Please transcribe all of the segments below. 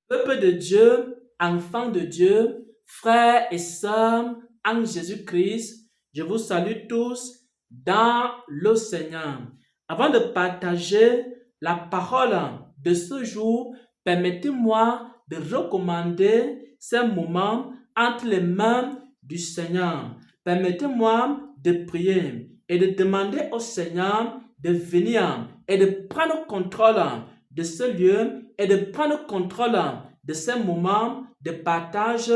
Peuple de Dieu, enfants de Dieu, frères et sœurs en Jésus-Christ, je vous salue tous dans le Seigneur. Avant de partager la parole de ce jour, permettez-moi de recommander ces moments entre les mains du Seigneur. Permettez-moi de prier et de demander au Seigneur de venir et de prendre contrôle de ce lieu et de prendre contrôle de ces moments de partage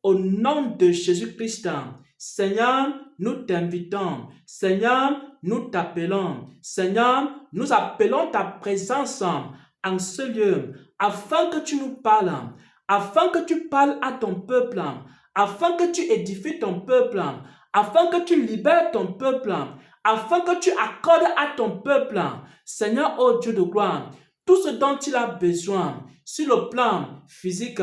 au nom de Jésus-Christ. Seigneur, nous t'invitons. Seigneur, nous t'appelons. Seigneur, nous appelons ta présence en ce lieu afin que tu nous parles, afin que tu parles à ton peuple, afin que tu édifies ton peuple, afin que tu libères ton peuple, afin que tu accordes à ton peuple, Seigneur, ô Dieu de gloire, tout ce dont il a besoin sur le plan physique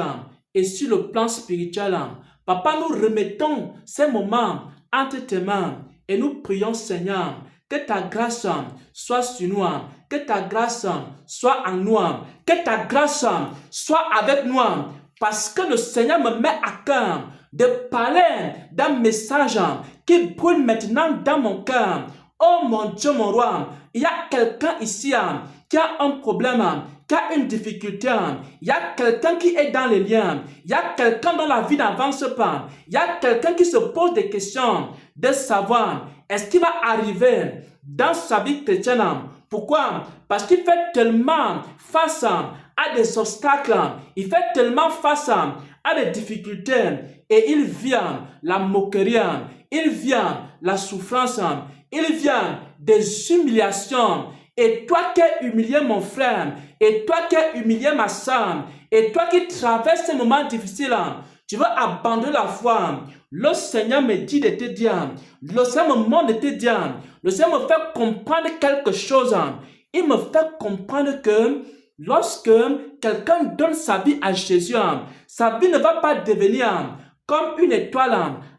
et sur le plan spirituel. Papa, nous remettons ces moments entre tes mains et nous prions, Seigneur, que ta grâce soit sur nous, que ta grâce soit en nous, que ta grâce soit avec nous, parce que le Seigneur me met à cœur de parler d'un message qui brûle maintenant dans mon cœur. Oh mon Dieu, mon roi, il y a quelqu'un ici qui a un problème, qui a une difficulté. Il y a quelqu'un qui est dans les liens. Il y a quelqu'un dont la vie n'avance pas. Il y a quelqu'un qui se pose des questions de savoir est-ce qu'il va arriver dans sa vie chrétienne. Pourquoi? Parce qu'il fait tellement face à des obstacles. Il fait tellement face à des difficultés. Et il vient la moquerie. Il vient la souffrance. Il vient des humiliations. Et toi qui es humilié, mon frère, et toi qui es humilié, ma soeur, et toi qui traverses ces moments difficiles, tu veux abandonner la foi. Le Seigneur me dit de te dire, le Seigneur me montre de te dire, le Seigneur me fait comprendre quelque chose. Il me fait comprendre que lorsque quelqu'un donne sa vie à Jésus, sa vie ne va pas devenir comme une étoile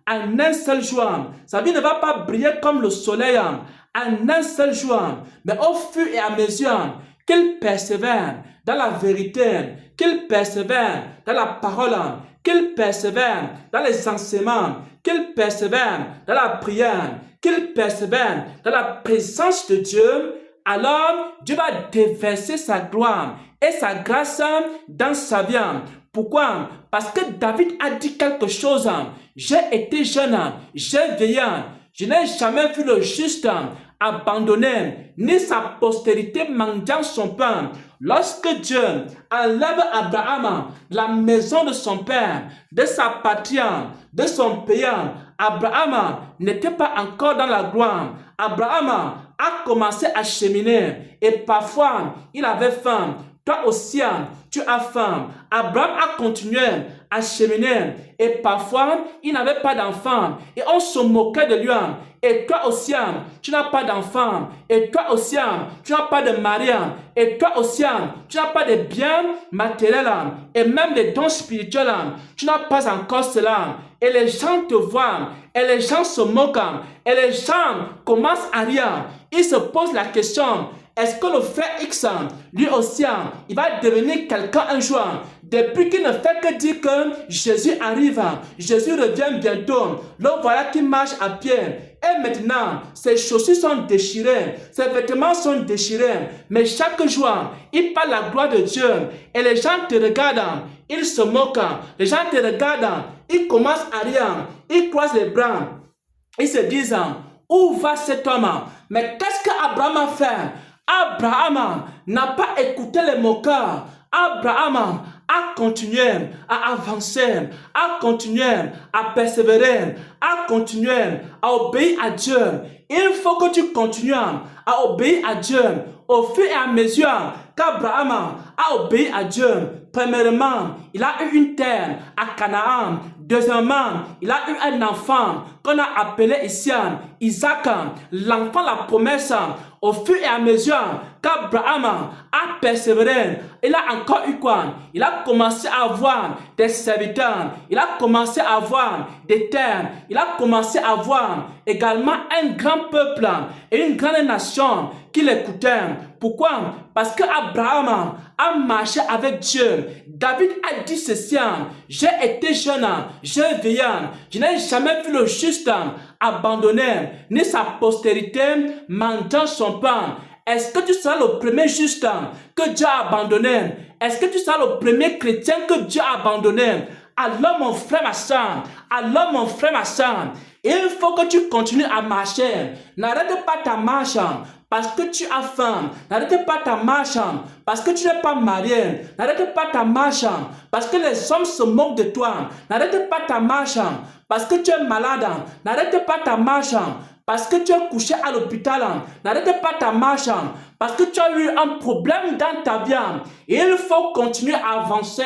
en un seul jour. Sa vie ne va pas briller comme le soleil en un seul jour. Mais au fur et à mesure qu'il persévère dans la vérité, qu'il persévère dans la parole, qu'il persévère dans les enseignements, qu'il persévère dans la prière, qu'il persévère dans la présence de Dieu, alors Dieu va déverser sa gloire et sa grâce dans sa vie. Pourquoi? Parce que David a dit quelque chose. J'ai été jeune, j'ai veillé, je n'ai jamais vu le juste abandonné, ni sa postérité mendiant son pain. Lorsque Dieu enlève Abraham la maison de son père, de sa patrie, de son pays, Abraham n'était pas encore dans la gloire. Abraham a commencé à cheminer et parfois il avait faim. Toi aussi, tu as faim. Abraham a continué à cheminer et parfois il n'avait pas d'enfant et on se moquait de lui. Et toi aussi, tu n'as pas d'enfant. Et toi aussi, tu n'as pas de mari. Et toi aussi, tu n'as pas de biens matériels et même des dons spirituels. Tu n'as pas encore cela. Et les gens te voient. Et les gens se moquent. Et les gens commencent à rire. Ils se posent la question. Est-ce que le frère X, lui aussi, il va devenir quelqu'un un jour? Depuis qu'il ne fait que dire que Jésus arrive, Jésus revient bientôt, le voilà qui marche à pied. Et maintenant, ses chaussures sont déchirées, ses vêtements sont déchirés. Mais chaque jour, il parle la gloire de Dieu. Et les gens te regardent, ils se moquent. Les gens te regardent, ils commencent à rire, ils croisent les bras. Ils se disent, où va cet homme? Mais qu'est-ce qu'Abraham a fait? Abraham n'a pas écouté les moqueurs. Abraham a continué à avancer, a continué à persévérer, a continué à obéir à Dieu. Il faut que tu continues à obéir à Dieu au fur et à mesure qu'Abraham a obéi à Dieu. Premièrement, il a eu une terre à Canaan. Deuxièmement, il a eu un enfant qu'on a appelé ici Isaac, l'enfant, la promesse. Au fur et à mesure qu'Abraham a persévéré, il a encore eu quoi? Il a commencé à avoir des serviteurs, il a commencé à avoir des terres, il a commencé à avoir également un grand peuple et une grande nation qu'il écoutait. Pourquoi? Parce qu'Abraham a marché avec Dieu. David a dit ceci, j'ai été jeune, j'ai veillé, je n'ai jamais vu le juste abandonné, ni sa postérité mendiant son pain. Est-ce que tu seras le premier juste que Dieu a abandonné? Est-ce que tu seras le premier chrétien que Dieu a abandonné? Alors mon frère, ma soeur, alors mon frère, ma soeur, il faut que tu continues à marcher. N'arrête pas ta marche parce que tu as faim. N'arrête pas ta marche parce que tu n'es pas marié. N'arrête pas ta marche parce que les hommes se moquent de toi. N'arrête pas ta marche parce que tu es malade. N'arrête pas ta marche parce que tu es couché à l'hôpital. N'arrête pas ta marche parce que tu as eu un problème dans ta vie. Il faut continuer à avancer.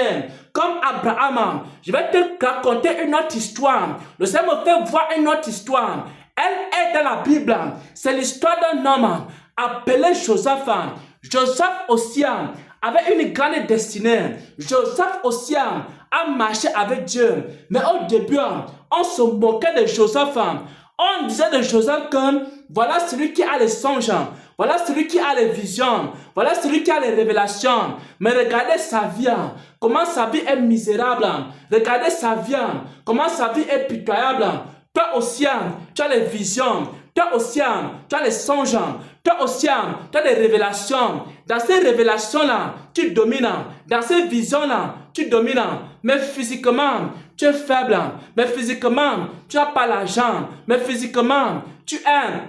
Comme Abraham, je vais te raconter une autre histoire. Le Seigneur me fait voir une autre histoire. Elle est dans la Bible. C'est l'histoire d'un homme appelé Joseph. Joseph aussi avait une grande destinée. Joseph aussi a marché avec Dieu. Mais au début, on se moquait de Joseph. On disait de Joseph que voilà celui qui a les songes, voilà celui qui a les visions, voilà celui qui a les révélations. Mais regardez sa vie, comment sa vie est misérable. Regardez sa vie, comment sa vie est pitoyable. Toi aussi, tu as les visions. Toi aussi, tu as les songes. Toi aussi, tu as des révélations. Dans ces révélations-là, tu domines. Dans ces visions-là, tu domines. Mais physiquement, tu es faible. Mais physiquement, tu n'as pas l'argent. Mais physiquement, tu es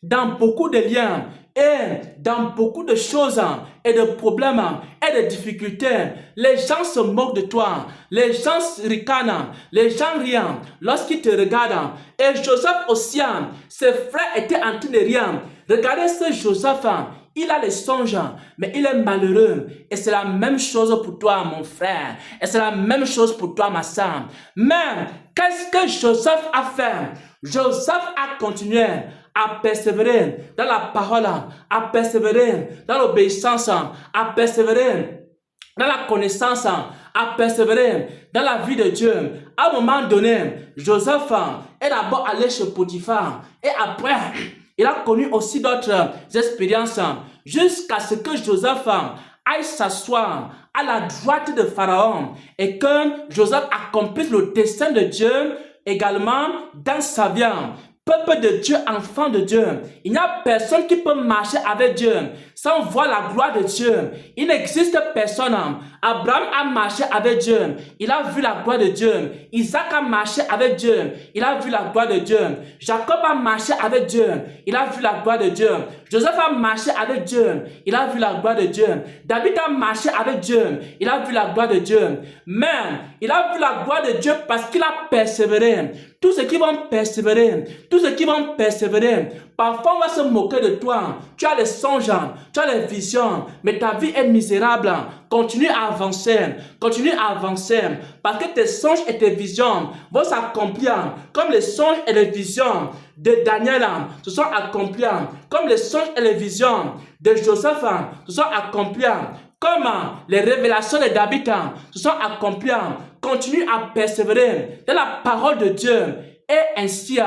dans beaucoup de liens et dans beaucoup de choses et de problèmes et de difficultés. Les gens se moquent de toi. Les gens ricanent. Les gens rient lorsqu'ils te regardent. Et Joseph aussi, ses frères étaient en train de rire. Regardez ce Joseph. Il a les songes, mais il est malheureux. Et c'est la même chose pour toi, mon frère. Et c'est la même chose pour toi, ma soeur. Mais qu'est-ce que Joseph a fait? Joseph a continué à persévérer dans la parole, à persévérer dans l'obéissance, à persévérer dans la connaissance, à persévérer dans la vie de Dieu. À un moment donné, Joseph est d'abord allé chez Potiphar et après, il a connu aussi d'autres expériences jusqu'à ce que Joseph aille s'asseoir à la droite de Pharaon et que Joseph accomplisse le dessein de Dieu également dans sa vie. Peuple de Dieu, enfant de Dieu, il n'y a personne qui peut marcher avec Dieu sans voir la gloire de Dieu. Il n'existe personne. Abraham a marché avec Dieu. Il a vu la gloire de Dieu. Isaac a marché avec Dieu. Il a vu la gloire de Dieu. Jacob a marché avec Dieu. Il a vu la gloire de Dieu. Joseph a marché avec Dieu. Il a vu la gloire de Dieu. David a marché avec Dieu. Il a vu la gloire de Dieu. Mais il a vu la gloire de Dieu parce qu'il a persévéré. Tous ceux qui vont persévérer, parfois on va se moquer de toi. Tu as les songes, tu as les visions, mais ta vie est misérable. Continue à avancer, parce que tes songes et tes visions vont s'accomplir comme les songes et les visions de Daniel se sont accomplis, comme les songes et les visions de Joseph se sont accomplis, comme les révélations de David se sont accomplies. Continue à persévérer dans la parole de Dieu. Et ainsi,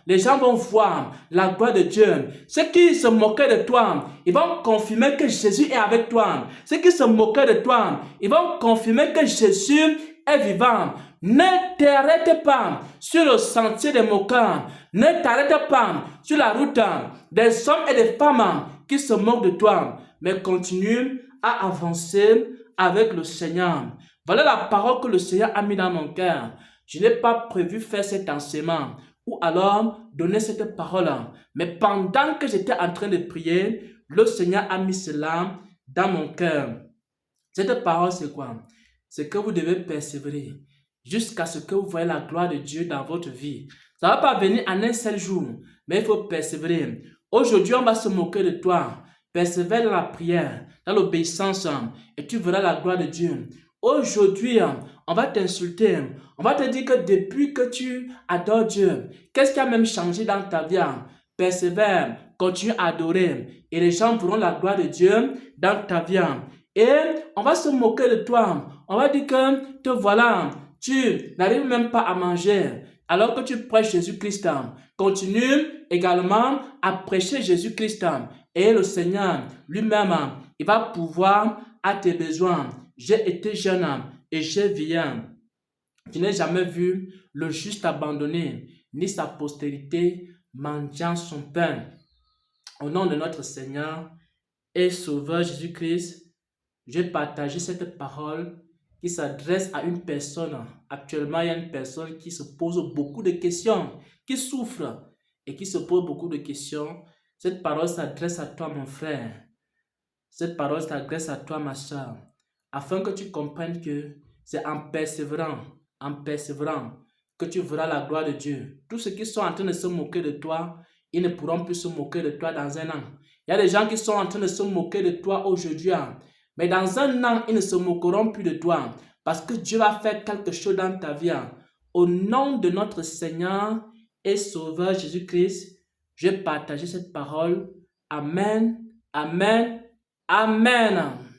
les gens vont voir la gloire de Dieu. Ceux qui se moquaient de toi, ils vont confirmer que Jésus est avec toi. Ceux qui se moquaient de toi, ils vont confirmer que Jésus est vivant. Ne t'arrête pas sur le sentier des moqueurs. Ne t'arrête pas sur la route des hommes et des femmes qui se moquent de toi. Mais continue à avancer avec le Seigneur. Voilà la parole que le Seigneur a mis dans mon cœur. Je n'ai pas prévu faire cet enseignement ou alors donner cette parole. Mais pendant que j'étais en train de prier, le Seigneur a mis cela dans mon cœur. Cette parole, c'est quoi? C'est que vous devez persévérer jusqu'à ce que vous voyez la gloire de Dieu dans votre vie. Ça ne va pas venir en un seul jour, mais il faut persévérer. Aujourd'hui, on va se moquer de toi. Persévère dans la prière, dans l'obéissance, et tu verras la gloire de Dieu. Aujourd'hui, on va t'insulter. On va te dire que depuis que tu adores Dieu, qu'est-ce qui a même changé dans ta vie? Persévère, continue à adorer. Et les gens verront la gloire de Dieu dans ta vie. Et on va se moquer de toi. On va dire que te voilà, tu n'arrives même pas à manger. Alors que tu prêches Jésus-Christ, continue également à prêcher Jésus-Christ. Et le Seigneur lui-même, il va pouvoir à tes besoins. J'ai été jeune et j'ai vieilli. Je n'ai jamais vu le juste abandonné, ni sa postérité mendiant son pain. Au nom de notre Seigneur et Sauveur Jésus-Christ, je partage cette parole qui s'adresse à une personne. Actuellement, il y a une personne qui se pose beaucoup de questions, qui souffre et qui se pose beaucoup de questions. Cette parole s'adresse à toi, mon frère. Cette parole s'adresse à toi, ma soeur, afin que tu comprennes que c'est en persévérant, que tu verras la gloire de Dieu. Tous ceux qui sont en train de se moquer de toi, ils ne pourront plus se moquer de toi dans un an. Il y a des gens qui sont en train de se moquer de toi aujourd'hui, mais dans un an, ils ne se moqueront plus de toi, parce que Dieu va faire quelque chose dans ta vie. Au nom de notre Seigneur et Sauveur Jésus-Christ, je partage cette parole. Amen, amen, amen.